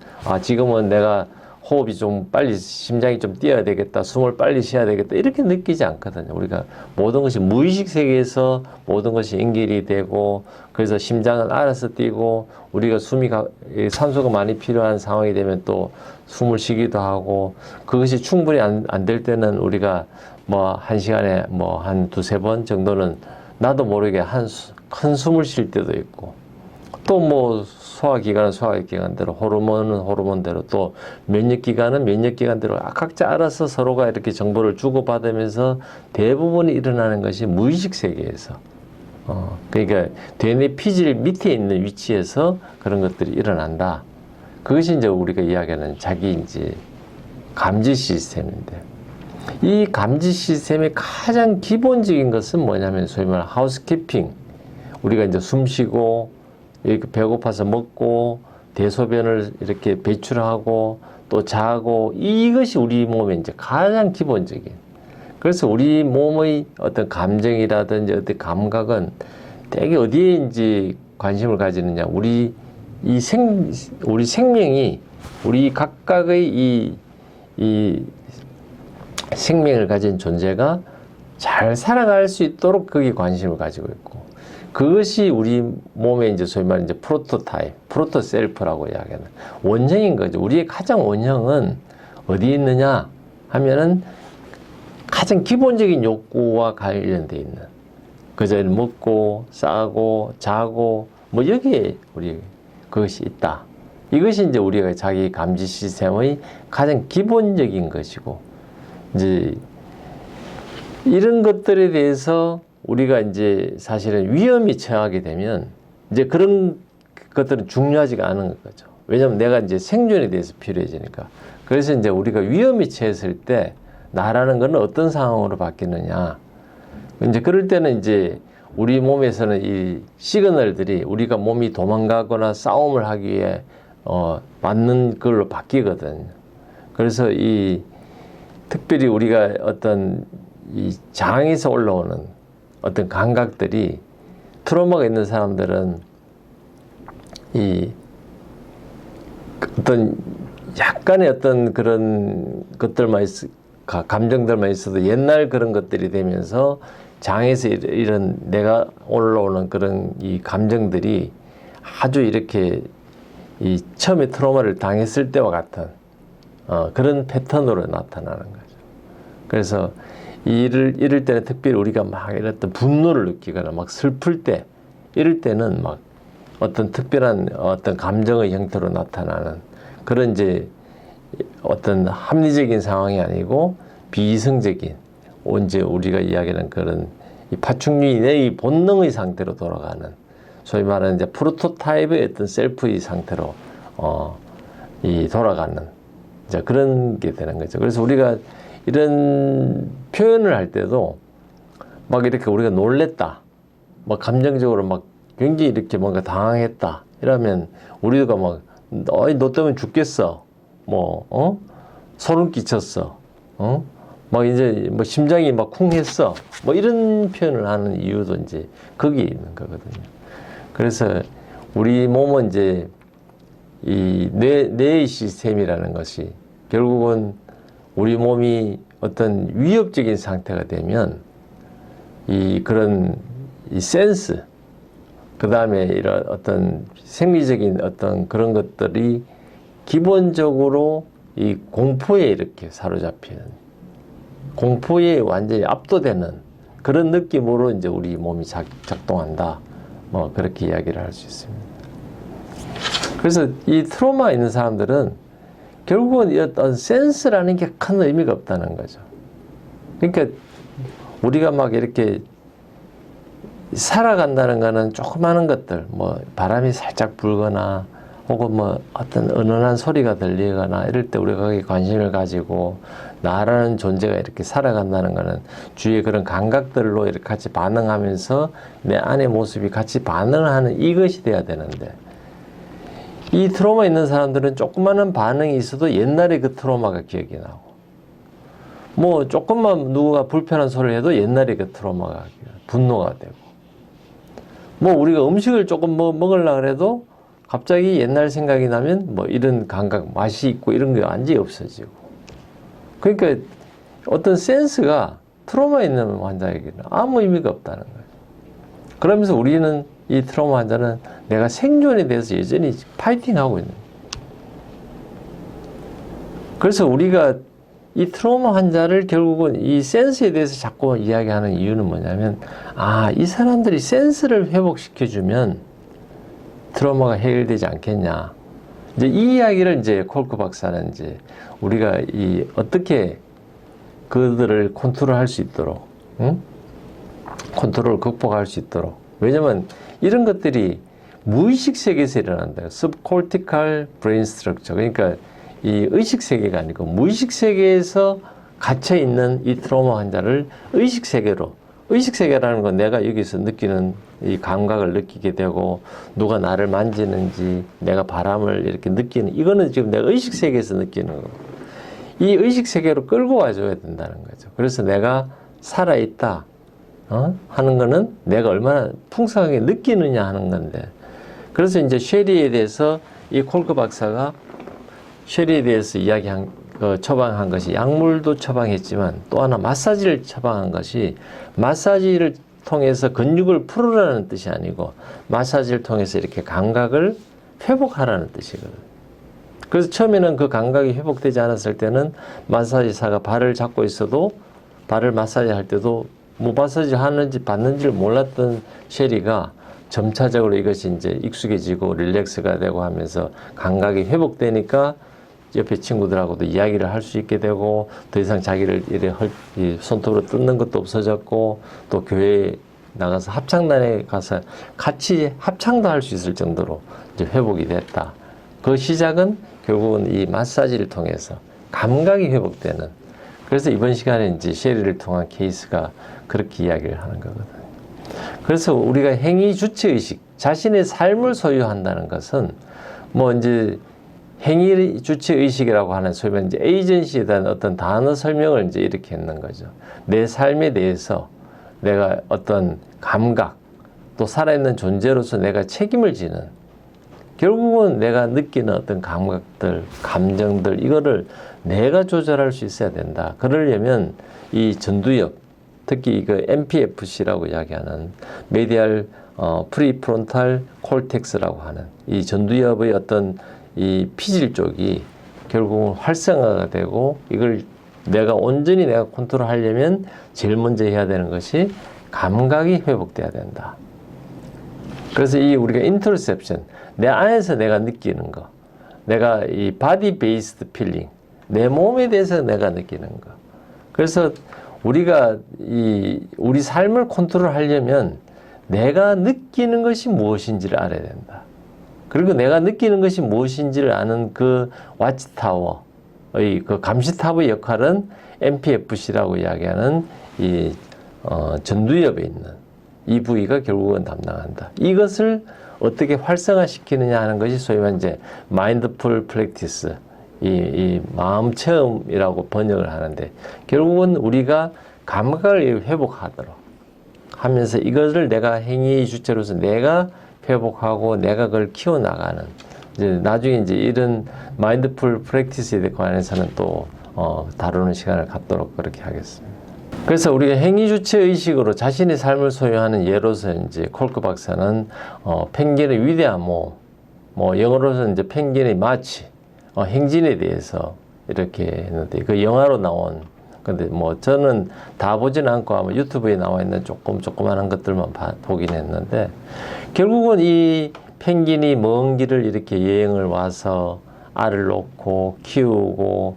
지금은 내가 호흡이 좀 빨리 심장이 좀 뛰어야 되겠다 숨을 빨리 쉬어야 되겠다 이렇게 느끼지 않거든요. 우리가 모든 것이 무의식 세계에서 모든 것이 연결이 되고 그래서 심장은 알아서 뛰고 우리가 산소가 많이 필요한 상황이 되면 또 숨을 쉬기도 하고 그것이 충분히 안 될 때는 우리가 뭐 한 시간에 뭐 한 두세 번 정도는 나도 모르게 큰 숨을 쉴 때도 있고 또 뭐 소화기관은 소화기관대로 호르몬은 호르몬대로 또 면역기관은 면역기관대로 각자 알아서 서로가 이렇게 정보를 주고받으면서 대부분이 일어나는 것이 무의식 세계에서 그러니까 뇌내 피질 밑에 있는 위치에서 그런 것들이 일어난다. 그것이 이제 우리가 이야기하는 자기 이제 감지 시스템인데 이 감지 시스템의 가장 기본적인 것은 뭐냐면 소위 말하는 하우스키핑 우리가 이제 숨 쉬고 이렇게 배고파서 먹고 대소변을 이렇게 배출하고 또 자고 이것이 우리 몸의 이제 가장 기본적인 그래서 우리 몸의 어떤 감정이라든지 어떤 감각은 되게 어디에인지 관심을 가지느냐 우리 생명이 우리 각각의 이 생명을 가진 존재가 잘 살아갈 수 있도록 거기에 관심을 가지고 있고 그것이 우리 몸에 이제 소위 말하는 이제 프로토셀프라고 이야기하는 원형인 거죠. 우리의 가장 원형은 어디에 있느냐 하면은 가장 기본적인 욕구와 관련되어 있는 그저 먹고 싸고 자고 뭐 여기에 우리 그것이 있다. 이것이 이제 우리가 자기 감지 시스템의 가장 기본적인 것이고, 이제 이런 것들에 대해서 우리가 이제 사실은 위험에 처하게 되면 이제 그런 것들은 중요하지가 않은 거죠. 왜냐하면 내가 이제 생존에 대해서 필요해지니까. 그래서 이제 우리가 위험에 처했을 때 나라는 것은 어떤 상황으로 바뀌느냐. 이제 그럴 때는 이제 우리 몸에서는 이 시그널들이 우리가 몸이 도망가거나 싸움을 하기 위해 맞는 걸로 바뀌거든. 그래서 이 특별히 우리가 어떤 이 장에서 올라오는 어떤 감각들이 트라우마가 있는 사람들은 이 어떤 약간의 어떤 그런 것들만 감정들만 있어도 옛날 그런 것들이 되면서 장에서 이런 내가 올라오는 그런 이 감정들이 아주 이렇게 이 처음에 트라우마를 당했을 때와 같은 그런 패턴으로 나타나는 거죠. 그래서 이럴 때는 특별히 우리가 막 이런 분노를 느끼거나 막 슬플 때 이럴 때는 막 어떤 특별한 어떤 감정의 형태로 나타나는 그런 이제 어떤 합리적인 상황이 아니고 비이성적인 이제 우리가 이야기하는 그런 이 파충류의 본능의 상태로 돌아가는 소위 말하는 이제 프로토타입의 어떤 셀프의 상태로 이 돌아가는 이제 그런 게 되는 거죠. 그래서 우리가 이런 표현을 할 때도 막 이렇게 우리가 놀랬다, 막 감정적으로 막 굉장히 이렇게 뭔가 당황했다 이러면 우리가 막 너 때문에 죽겠어, 뭐 소름 끼쳤어, 막 이제 뭐 심장이 막 쿵했어, 뭐 이런 표현을 하는 이유도 이제 거기에 있는 거거든요. 그래서 우리 몸은 이제 이 뇌의 시스템이라는 것이 결국은 우리 몸이 어떤 위협적인 상태가 되면 그런 센스, 그 다음에 이런 어떤 생리적인 어떤 그런 것들이 기본적으로 이 공포에 이렇게 사로잡히는, 공포에 완전히 압도되는 그런 느낌으로 이제 우리 몸이 작동한다. 뭐 그렇게 이야기를 할 수 있습니다. 그래서 이 트라우마 있는 사람들은 결국은 어떤 센스라는 게 큰 의미가 없다는 거죠. 그러니까 우리가 막 이렇게 살아간다는 거는 조그마한 것들, 뭐 바람이 살짝 불거나 혹은 뭐 어떤 은은한 소리가 들리거나 이럴 때 우리가 거기에 관심을 가지고 나라는 존재가 이렇게 살아간다는 거는 주위의 그런 감각들로 이렇게 같이 반응하면서 내 안의 모습이 같이 반응하는 이것이 돼야 되는데, 이 트라우마 있는 사람들은 조그마한 반응이 있어도 옛날에 그 트라우마가 기억이 나고, 뭐 조금만 누가 불편한 소리를 해도 옛날에 그 트라우마가 분노가 되고, 뭐 우리가 음식을 조금 먹으려고 해도 갑자기 옛날 생각이 나면 뭐 이런 감각, 맛이 있고 이런 게 완전히 없어지고. 그러니까 어떤 센스가 트라우마 있는 환자에게는 아무 의미가 없다는 거예요. 그러면서 우리는 이 트라우마 환자는 내가 생존에 대해서 여전히 파이팅하고 있는 거예요. 그래서 우리가 이 트라우마 환자를 결국은 이 센스에 대해서 자꾸 이야기하는 이유는 뭐냐면, 이 사람들이 센스를 회복시켜주면 트라우마가 해결되지 않겠냐. 이제 이 이야기를 이제 콜크 박사는 이제 우리가 어떻게 그들을 컨트롤할 수 있도록, 컨트롤을 극복할 수 있도록. 왜냐면 이런 것들이 무의식 세계에서 일어난다. subcortical brain structure. 그러니까 이 의식 세계가 아니고 무의식 세계에서 갇혀 있는 이 트라우마 환자를 의식 세계로, 의식 세계라는 건 내가 여기서 느끼는 이 감각을 느끼게 되고, 누가 나를 만지는지, 내가 바람을 이렇게 느끼는, 이거는 지금 내가 의식 세계에서 느끼는 거고, 이 의식 세계로 끌고 와줘야 된다는 거죠. 그래서 내가 살아있다 하는 거는 내가 얼마나 풍성하게 느끼느냐 하는 건데, 그래서 이제 쉐리에 대해서 이 콜크 박사가 쉐리에 대해서 처방한 것이, 약물도 처방했지만 또 하나 마사지를 처방한 것이, 마사지를 통해서 근육을 풀으라는 뜻이 아니고 마사지를 통해서 이렇게 감각을 회복하라는 뜻이거든요. 그래서 처음에는 그 감각이 회복되지 않았을 때는 마사지사가 발을 잡고 있어도, 발을 마사지 할 때도 뭐 마사지 하는지 받는지를 몰랐던 쉐리가 점차적으로 이것이 이제 익숙해지고 릴렉스가 되고 하면서 감각이 회복되니까 옆에 친구들하고도 이야기를 할 수 있게 되고 더 이상 자기를 이래 손톱으로 뜯는 것도 없어졌고 또 교회에 나가서 합창단에 가서 같이 합창도 할 수 있을 정도로 이제 회복이 됐다. 그 시작은 결국은 이 마사지를 통해서 감각이 회복되는, 그래서 이번 시간에 이제 셰리를 통한 케이스가 그렇게 이야기를 하는 거거든요. 그래서 우리가 행위 주체의식, 자신의 삶을 소유한다는 것은 뭐 이제 행위 주체의식이라고 하는 소위 말해 이제 에이전시에 대한 어떤 단어 설명을 이제 이렇게 했는 거죠. 내 삶에 대해서 내가 어떤 감각, 또 살아있는 존재로서 내가 책임을 지는, 결국은 내가 느끼는 어떤 감각들, 감정들, 이거를 내가 조절할 수 있어야 된다. 그러려면 이 전두엽, 특히 그 MPFC라고 이야기하는 메디알 프리프론탈 콜텍스라고 하는 이 전두엽의 어떤 이 피질 쪽이 결국은 활성화가 되고, 이걸 내가 온전히 내가 컨트롤하려면 제일 먼저 해야 되는 것이 감각이 회복돼야 된다. 그래서 이 우리가 인터셉션, 내 안에서 내가 느끼는 거, 내가 이 바디 베이스드 필링, 내 몸에 대해서 내가 느끼는 거. 그래서 우리가 우리 삶을 컨트롤하려면 내가 느끼는 것이 무엇인지를 알아야 된다. 그리고 내가 느끼는 것이 무엇인지를 아는 그 와치타워의 그 감시타워의 역할은 MPFC라고 이야기하는 이 전두엽에 있는 이 부위가 결국은 담당한다. 이것을 어떻게 활성화시키느냐 하는 것이 소위 말해 이제 마인드풀 프랙티스, 이 마음 체험이라고 번역을 하는데, 결국은 우리가 감각을 회복하도록 하면서 이것을 내가 행위 주체로서 내가 회복하고 내가 그걸 키워나가는, 이제 나중에 이제 이런 마인드풀 프랙티스에 관해서는 또 다루는 시간을 갖도록 그렇게 하겠습니다. 그래서 우리가 행위 주체 의식으로 자신의 삶을 소유하는 예로서 이제 콜크 박사는 펭귄의 위대한 몸, 뭐 영어로서 이제 펭귄의 마치, 행진에 대해서 이렇게 했는데, 그 영화로 나온, 근데 뭐 저는 다 보진 않고 아마 유튜브에 나와 있는 조그만한 것들만 보긴 했는데, 결국은 이 펭귄이 먼 길을 이렇게 여행을 와서 알을 놓고 키우고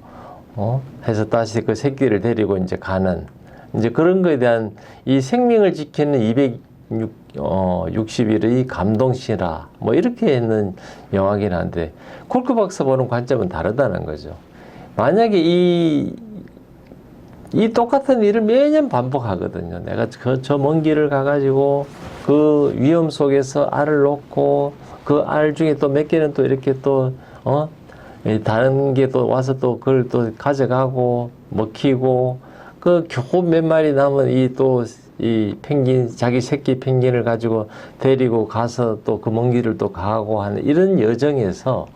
해서 다시 그 새끼를 데리고 이제 가는, 이제 그런 거에 대한 이 생명을 지키는 260일의 감동신화, 뭐 이렇게 있는 영화긴 한데, 콜크 박사 보는 관점은 다르다는 거죠. 만약에 이 똑같은 일을 매년 반복하거든요. 내가 저 먼 길을 가가지고 그 위험 속에서 알을 놓고 그 알 중에 또 몇 개는 또 이렇게 또 다른 게 또 와서 또 그걸 또 가져가고 먹히고, 그 겨우 몇 마리 남은 이 펭귄, 자기 새끼 펭귄을 가지고 데리고 가서 또 그 먼 길을 또 가고 하는 이런 여정에서,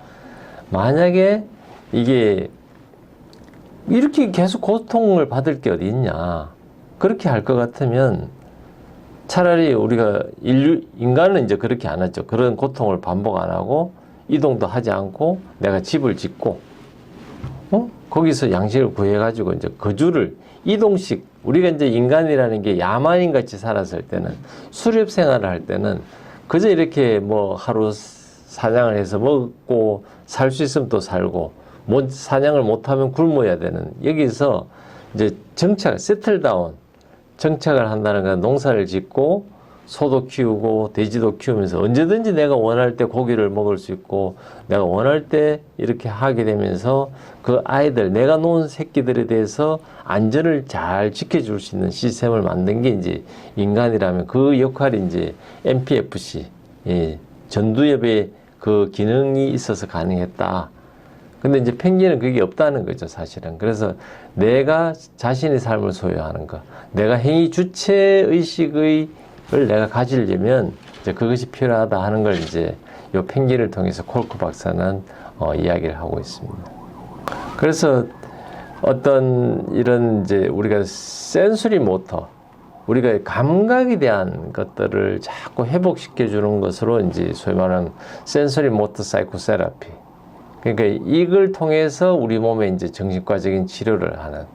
만약에 이게 이렇게 계속 고통을 받을 게 어디 있냐, 그렇게 할 것 같으면 차라리 우리가 인간은 이제 그렇게 안 하죠. 그런 고통을 반복 안 하고 이동도 하지 않고 내가 집을 짓고 거기서 양식을 구해가지고 이제 거주를 이동식, 우리가 이제 인간이라는 게 야만인 같이 살았을 때는, 수렵 생활을 할 때는 그저 이렇게 뭐 하루 사냥을 해서 먹고 살 수 있으면 또 살고, 사냥을 못하면 굶어야 되는, 여기서 이제 세틀다운, 정착을 한다는 건 농사를 짓고 소도 키우고 돼지도 키우면서 언제든지 내가 원할 때 고기를 먹을 수 있고 내가 원할 때 이렇게 하게 되면서 그 아이들, 내가 놓은 새끼들에 대해서 안전을 잘 지켜줄 수 있는 시스템을 만든 게 이제 인간이라면, 그 역할이 이제 MPFC, 전두엽의 그 기능이 있어서 가능했다. 근데 이제 펭귄은 그게 없다는 거죠, 사실은. 그래서 내가 자신의 삶을 소유하는 것, 내가 행위 주체 의식을 내가 가지려면 이제 그것이 필요하다 하는 걸 이제 요 펭귄을 통해서 콜크 박사는 이야기를 하고 있습니다. 그래서 어떤 이런 이제 우리가 센서리 모터, 우리가 감각에 대한 것들을 자꾸 회복시켜 주는 것으로 이제 소위 말하는 센서리 모터 사이코세라피, 그러니까 이걸 통해서 우리 몸에 이제 정신과적인 치료를 하는,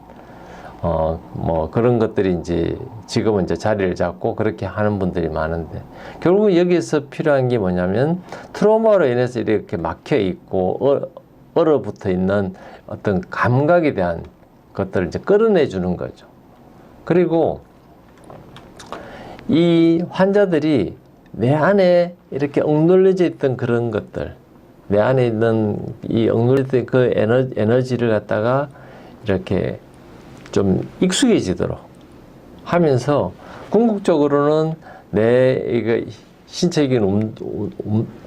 뭐 그런 것들이 이제 지금은 이제 자리를 잡고 그렇게 하는 분들이 많은데, 결국 여기서 필요한 게 뭐냐면 트라우마로 인해서 이렇게 막혀 있고 얼어붙어 있는 어떤 감각에 대한 것들을 이제 끌어내 주는 거죠. 그리고 이 환자들이 내 안에 이렇게 억눌려져 있던 그런 것들, 내 안에 있는 이 억눌렸던 그 에너지를 갖다가 이렇게 좀 익숙해지도록 하면서 궁극적으로는 내 이거 신체적인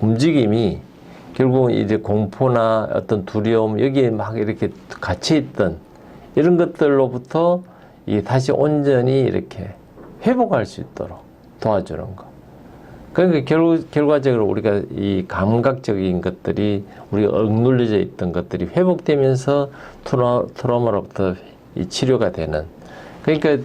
움직임이 결국은 이제 공포나 어떤 두려움, 여기에 막 이렇게 갇혀 있던 이런 것들로부터 이 다시 온전히 이렇게 회복할 수 있도록 도와주는 거. 그러니까 결과적으로 우리가 이 감각적인 것들이, 우리가 억눌려져 있던 것들이 회복되면서 트라우마로부터 이 치료가 되는. 그러니까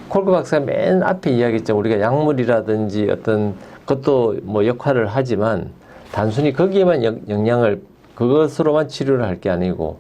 콜크 박사가 맨 앞에 이야기했죠. 우리가 약물이라든지 어떤 것도 뭐 역할을 하지만 단순히 거기에만 영향을, 그것으로만 치료를 할 게 아니고,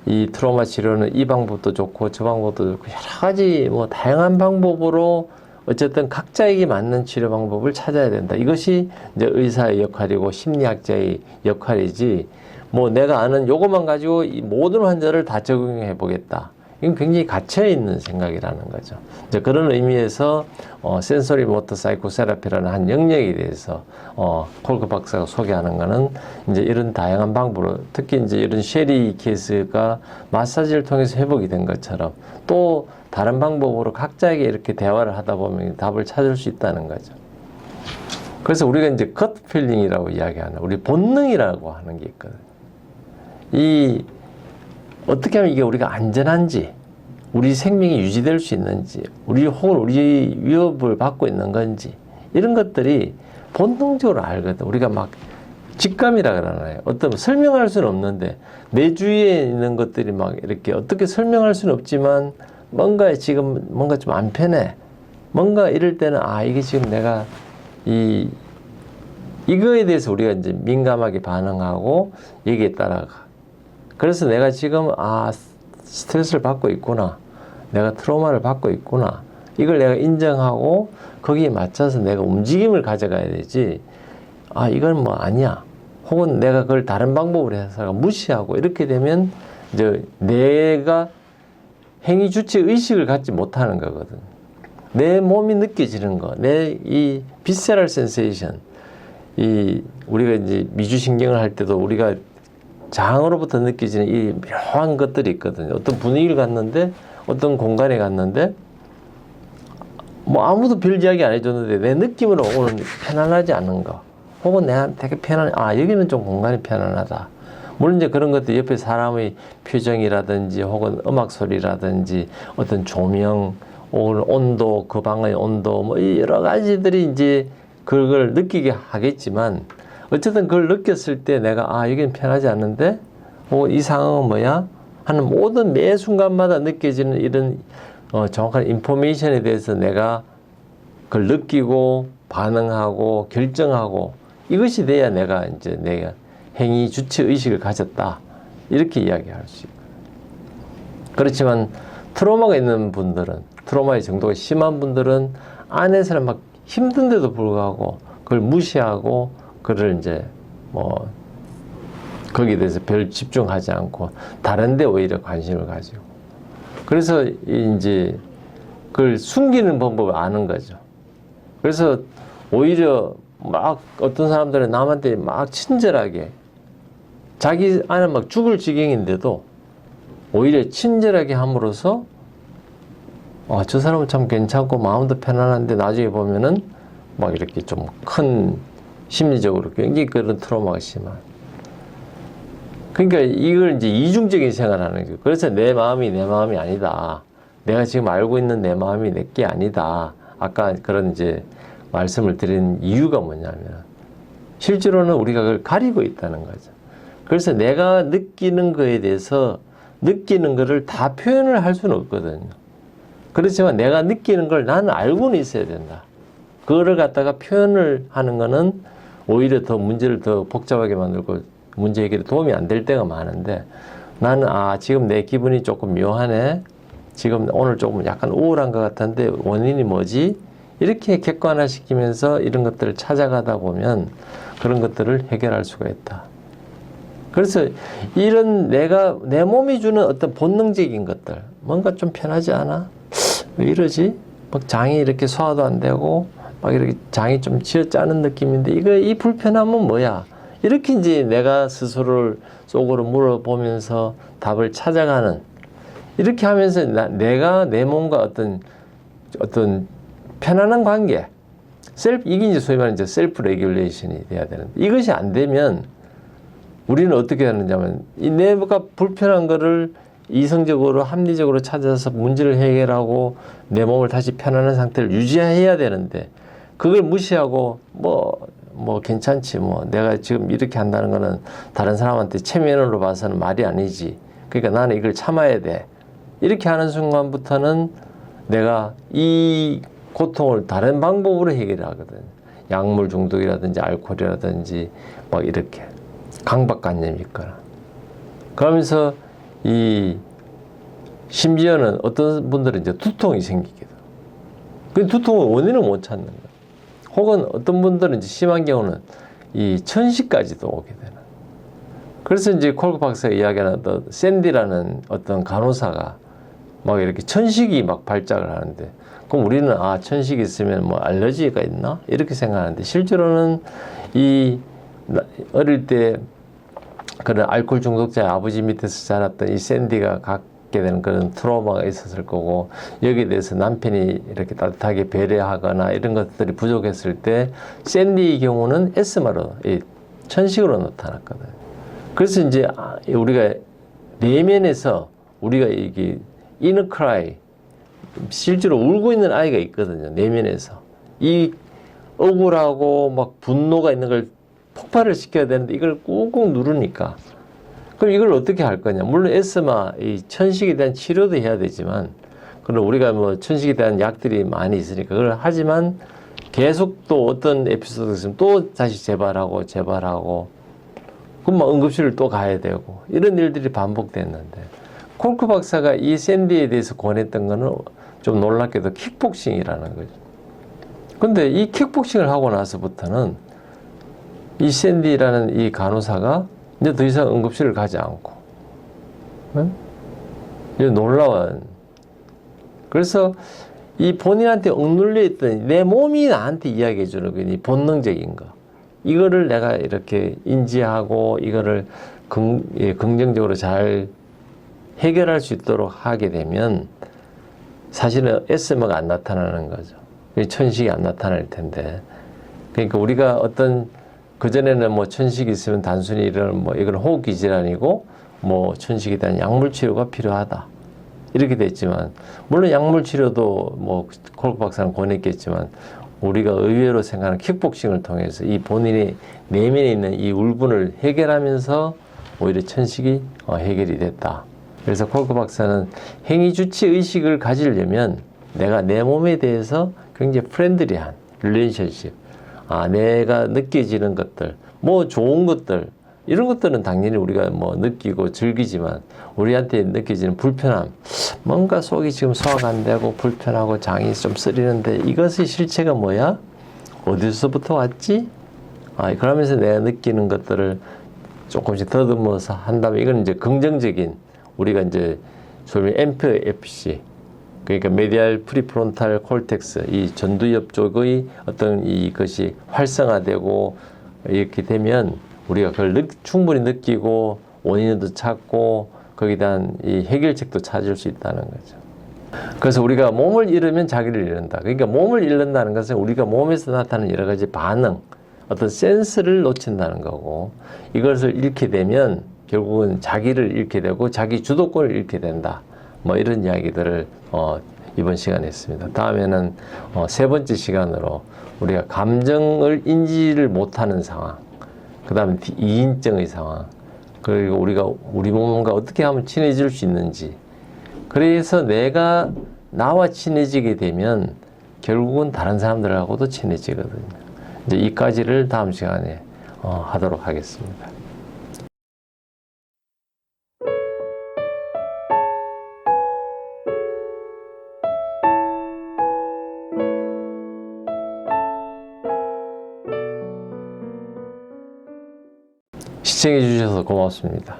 이 트라우마 치료는 이 방법도 좋고 저 방법도 좋고 여러 가지 뭐 다양한 방법으로 어쨌든 각자에게 맞는 치료 방법을 찾아야 된다. 이것이 이제 의사의 역할이고 심리학자의 역할이지, 뭐 내가 아는 요것만 가지고 이 모든 환자를 다 적용해 보겠다. 이건 굉장히 갇혀있는 생각이라는 거죠. 이제 그런 의미에서 센소리 모터 사이코 세라피라는 한 영역에 대해서 콜크 박사가 소개하는 거는 이제 이런 다양한 방법으로, 특히 이제 이런 쉐리 케이스가 마사지를 통해서 회복이 된 것처럼 또 다른 방법으로 각자에게 이렇게 대화를 하다 보면 답을 찾을 수 있다는 거죠. 그래서 우리가 이제 겉 필링이라고 이야기하는, 우리 본능이라고 하는 게 있거든요. 이 어떻게 하면 이게 우리가 안전한지, 우리 생명이 유지될 수 있는지, 혹은 우리 위협을 받고 있는 건지, 이런 것들이 본능적으로 알거든. 우리가 막 직감이라 그러나요? 어떤 설명할 수는 없는데 내 주위에 있는 것들이 막 이렇게 어떻게 설명할 수는 없지만 뭔가 지금 뭔가 좀 안 편해. 뭔가 이럴 때는 이게 지금 내가 이거에 대해서 우리가 이제 민감하게 반응하고 여기에 따라가. 그래서 내가 지금 스트레스를 받고 있구나, 내가 트라우마를 받고 있구나, 이걸 내가 인정하고 거기에 맞춰서 내가 움직임을 가져가야 되지, 이건 뭐 아니야, 혹은 내가 그걸 다른 방법으로 해서 무시하고 이렇게 되면 이제 내가 행위 주체 의식을 갖지 못하는 거거든. 내 몸이 느껴지는 거, 내 이 비세럴 센세이션, 우리가 이제 미주신경을 할 때도 우리가 장으로부터 느껴지는 이 묘한 것들이 있거든요. 어떤 분위기를 갔는데, 어떤 공간에 갔는데, 뭐 아무도 별 이야기 안 해줬는데 내 느낌으로 오는 편안하지 않은 거, 혹은 내가 되게 여기는 좀 공간이 편안하다. 물론 이제 그런 것도 옆에 사람의 표정이라든지 혹은 음악 소리라든지 어떤 조명, 혹은 온도, 그 방의 온도, 뭐 여러 가지들이 이제 그걸 느끼게 하겠지만, 어쨌든 그걸 느꼈을 때 내가 여기는 편하지 않는데 이 상황은 뭐야? 하는 모든 매 순간마다 느껴지는 이런 정확한 인포메이션에 대해서 내가 그걸 느끼고 반응하고 결정하고, 이것이 돼야 내가 행위 주체 의식을 가졌다, 이렇게 이야기할 수 있고. 그렇지만 트라우마가 있는 분들은, 트라우마의 정도가 심한 분들은 안에서는 막 힘든데도 불구하고 그걸 무시하고 그를 이제 뭐 거기에 대해서 별 집중하지 않고 다른 데 오히려 관심을 가지고, 그래서 이제 그걸 숨기는 방법을 아는 거죠. 그래서 오히려 막 어떤 사람들은 남한테 막 친절하게, 자기 안에 막 죽을 지경인데도 오히려 친절하게 함으로써 저 사람은 참 괜찮고 마음도 편안한데 나중에 보면은 막 이렇게 좀 큰 심리적으로 굉장히 그런 트라우마가 심한. 그러니까 이걸 이제 이중적인 생활을 하는 거예요. 그래서 내 마음이 내 마음이 아니다, 내가 지금 알고 있는 내 마음이 내 게 아니다. 아까 그런 이제 말씀을 드린 이유가 뭐냐면, 실제로는 우리가 그걸 가리고 있다는 거죠. 그래서 내가 느끼는 거에 대해서 느끼는 거를 다 표현을 할 수는 없거든요. 그렇지만 내가 느끼는 걸 나는 알고는 있어야 된다. 그거를 갖다가 표현을 하는 거는 오히려 더 문제를 더 복잡하게 만들고 문제 해결에 도움이 안 될 때가 많은데, 나는 지금 내 기분이 조금 묘하네, 지금 오늘 조금 약간 우울한 것 같은데 원인이 뭐지? 이렇게 객관화시키면서 이런 것들을 찾아가다 보면 그런 것들을 해결할 수가 있다. 그래서 이런 내 몸이 주는 어떤 본능적인 것들, 뭔가 좀 편하지 않아? 왜 이러지? 막 장이 이렇게 소화도 안 되고 막 이렇게 장이 좀 쥐어짜는 느낌인데 이 불편함은 뭐야? 이렇게 이제 내가 스스로를 속으로 물어보면서 답을 찾아가는, 이렇게 하면서 내가 내 몸과 어떤 편안한 관계, 이게 이제 소위 말하는 이제 셀프 레귤레이션이 돼야 되는데, 이것이 안 되면 우리는 어떻게 하느냐면 이 내가 불편한 거를 이성적으로 합리적으로 찾아서 문제를 해결하고 내 몸을 다시 편안한 상태를 유지해야 되는데, 그걸 무시하고 뭐 괜찮지, 뭐 내가 지금 이렇게 한다는 거는 다른 사람한테 체면으로 봐서는 말이 아니지, 그러니까 나는 이걸 참아야 돼, 이렇게 하는 순간부터는 내가 이 고통을 다른 방법으로 해결하거든. 약물 중독이라든지 알코올이라든지 막 이렇게 강박관념이 있거나, 그러면서 심지어는 어떤 분들은 이제 두통이 생기기도. 그 두통의 원인을 못 찾는 거야. 혹은 어떤 분들은 이제 심한 경우는 이 천식까지도 오게 되는. 그래서 이제 콜크 박사가 이야기하는 어떤 샌디라는 어떤 간호사가 막 이렇게 천식이 막 발작을 하는데, 그럼 우리는 천식이 있으면 뭐 알러지가 있나? 이렇게 생각하는데, 실제로는 어릴 때 그런 알코올 중독자의 아버지 밑에서 자랐던 이 샌디가 갖게 되는 그런 트라우마가 있었을 거고, 여기에 대해서 남편이 이렇게 따뜻하게 배려하거나 이런 것들이 부족했을 때 샌디의 경우는 에스마로, 천식으로 나타났거든. 그래서 이제 우리가 내면에서 우리가 이게 inner cry, 실제로 울고 있는 아이가 있거든요. 내면에서 이 억울하고 막 분노가 있는 걸 폭발을 시켜야 되는데 이걸 꾹꾹 누르니까, 그럼 이걸 어떻게 할 거냐? 물론 에스마, 이 천식에 대한 치료도 해야 되지만, 그럼 우리가 뭐 천식에 대한 약들이 많이 있으니까 그걸 하지만 계속 또 어떤 에피소드가 있으면 또 다시 재발하고 그럼 뭐 응급실을 또 가야 되고, 이런 일들이 반복됐는데, 콜크 박사가 이 샌디에 대해서 권했던 거는 좀 놀랍게도 킥복싱이라는 거죠. 근데 이 킥복싱을 하고 나서부터는 이 샌디라는 이 간호사가 이제 더 이상 응급실을 가지 않고, 이제 놀라운. 그래서 이 본인한테 억눌려 있던 내 몸이 나한테 이야기해 주는 거, 이 본능적인 거, 이거를 내가 이렇게 인지하고 이거를 긍정적으로 잘 해결할 수 있도록 하게 되면 사실은 에스마가 안 나타나는 거죠. 천식이 안 나타날 텐데. 그러니까 우리가 그전에는 뭐 천식이 있으면 단순히 이건 호흡기 질환이고 뭐 천식에 대한 약물 치료가 필요하다, 이렇게 됐지만, 물론 약물 치료도 뭐 콜크 박사는 권했겠지만, 우리가 의외로 생각하는 킥복싱을 통해서 이 본인의 내면에 있는 이 울분을 해결하면서 오히려 천식이 해결이 됐다. 그래서 콜크 박사는 행위주치 의식을 가지려면 내가 내 몸에 대해서 굉장히 프렌들리한 릴레이션십, 내가 느껴지는 것들, 뭐 좋은 것들, 이런 것들은 당연히 우리가 뭐 느끼고 즐기지만, 우리한테 느껴지는 불편함, 뭔가 속이 지금 소화가 안 되고 불편하고 장이 좀 쓰리는데 이것의 실체가 뭐야? 어디서부터 왔지? 그러면서 내가 느끼는 것들을 조금씩 더듬어서 한다면, 이건 이제 긍정적인, 우리가 이제 소위 MPFC, 그러니까 메디알 프리프론탈 콜텍스, 이 전두엽 쪽의 어떤 이것이 활성화되고 이렇게 되면 우리가 그걸 충분히 느끼고 원인도 찾고 거기에 대한 이 해결책도 찾을 수 있다는 거죠. 그래서 우리가 몸을 잃으면 자기를 잃는다. 그러니까 몸을 잃는다는 것은 우리가 몸에서 나타나는 여러 가지 반응, 어떤 센스를 놓친다는 거고, 이것을 잃게 되면 결국은 자기를 잃게 되고 자기 주도권을 잃게 된다. 뭐 이런 이야기들을 이번 시간에 했습니다. 다음에는 세 번째 시간으로 우리가 감정을 인지를 못하는 상황, 그 다음에 이인증의 상황, 그리고 우리가 우리 몸과 어떻게 하면 친해질 수 있는지, 그래서 내가 나와 친해지게 되면 결국은 다른 사람들하고도 친해지거든요. 이제 이까지를 다음 시간에 하도록 하겠습니다. 시청해 주셔서 고맙습니다.